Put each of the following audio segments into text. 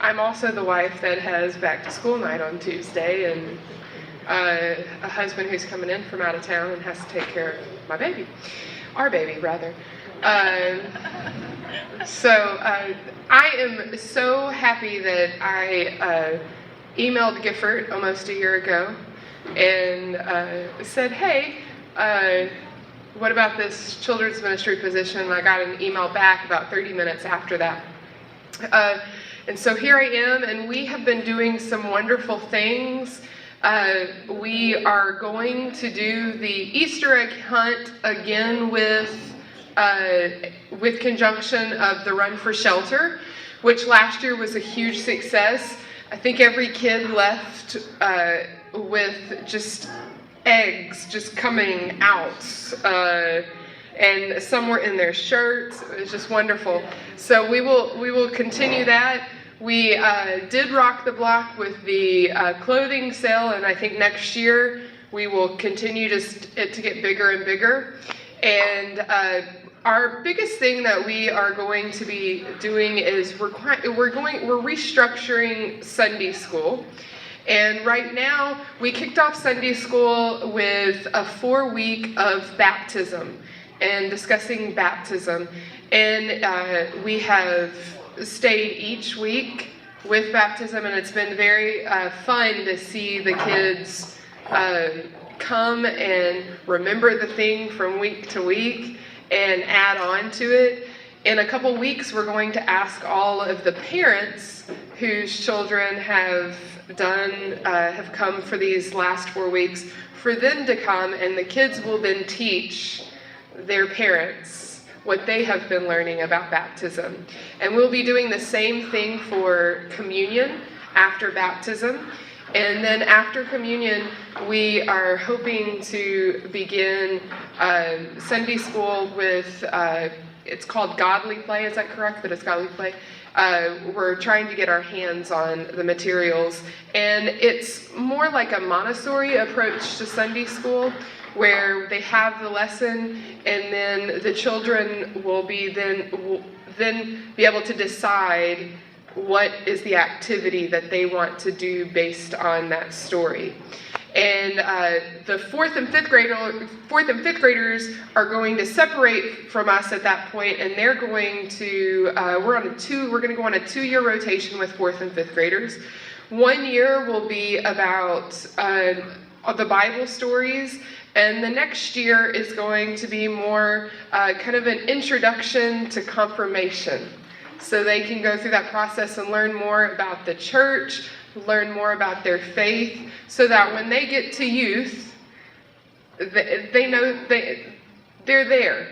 I'm also the wife that has back to school night on Tuesday, and a husband who's coming in from out of town and has to take care of my baby, our baby rather. So I am so happy that I emailed Gifford almost a year ago and said, hey, what about this children's ministry position? I got an email back about 30 minutes after that. And so here I am, and we have been doing some wonderful things. We are going to do the Easter egg hunt again with conjunction of the Run for Shelter, which last year was a huge success. I think every kid left with just eggs just coming out, and some were in their shirts. It was just wonderful. So we will continue that. We did rock the block with the clothing sale, and I think next year we will continue it to get bigger and bigger. And our biggest thing that we are going to be doing is we're restructuring Sunday school. And right now, we kicked off Sunday school with a 4-week of baptism and discussing baptism. And we have stayed each week with baptism, and it's been very fun to see the kids come and remember the thing from week to week and add on to it. In a couple weeks, we're going to ask all of the parents whose children have come for these last 4 weeks for them to come, and the kids will then teach their parents what they have been learning about baptism. And we'll be doing the same thing for communion after baptism. And then after communion, we are hoping to begin Sunday school with, it's called Godly Play, is that correct? That it's Godly Play? We're trying to get our hands on the materials. And it's more like a Montessori approach to Sunday school, where they have the lesson, and then the children will then be able to decide what is the activity that they want to do based on that story. And the fourth and fifth graders are going to separate from us at that point, and they're going to we're going to go on a 2-year rotation with fourth and fifth graders. 1 year will be about the Bible stories, and the next year is going to be more kind of an introduction to confirmation. So they can go through that process and learn more about the church, learn more about their faith, so that when they get to youth, they know they're there.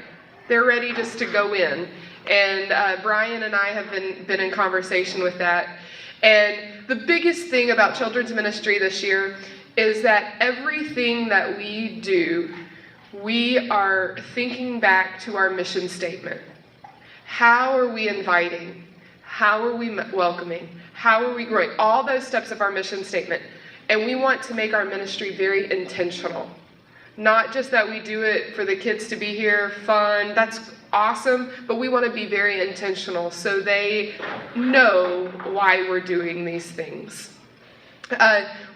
They're ready just to go in. And Brian and I have been in conversation with that. And the biggest thing about children's ministry this year is that everything that we do, we are thinking back to our mission statement. How are we inviting? How are we welcoming? How are we growing? All those steps of our mission statement. And we want to make our ministry very intentional. Not just that we do it for the kids to be here, fun, that's awesome, but we want to be very intentional so they know why we're doing these things.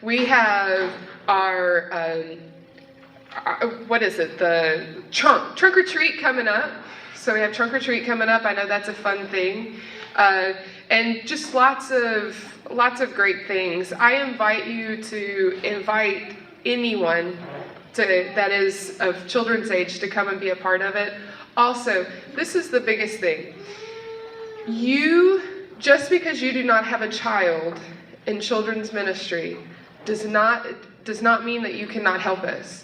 We have our the trunk or treat coming up. So we have trunk or treat coming up. I know that's a fun thing. And just lots of great things. I invite you to invite anyone that is of children's age to come and be a part of it. Also, this is the biggest thing. Just because you do not have a child in children's ministry does not mean that you cannot help us.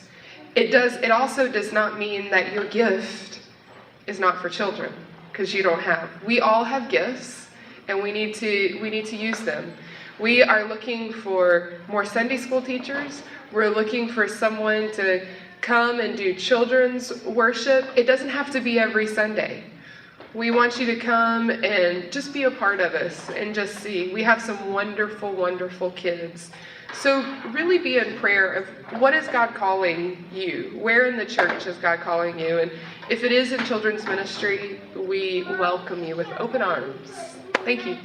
It also does not mean that your gift is not for children, because you don't have. We all have gifts, and we need to use them. We are looking for more Sunday school teachers. We're looking for someone to come and do children's worship. It doesn't have to be every Sunday. We want you to come and just be a part of us and just see. We have some wonderful, wonderful kids. So really be in prayer of what is God calling you? Where in the church is God calling you? And if it is in children's ministry, we welcome you with open arms. Thank you.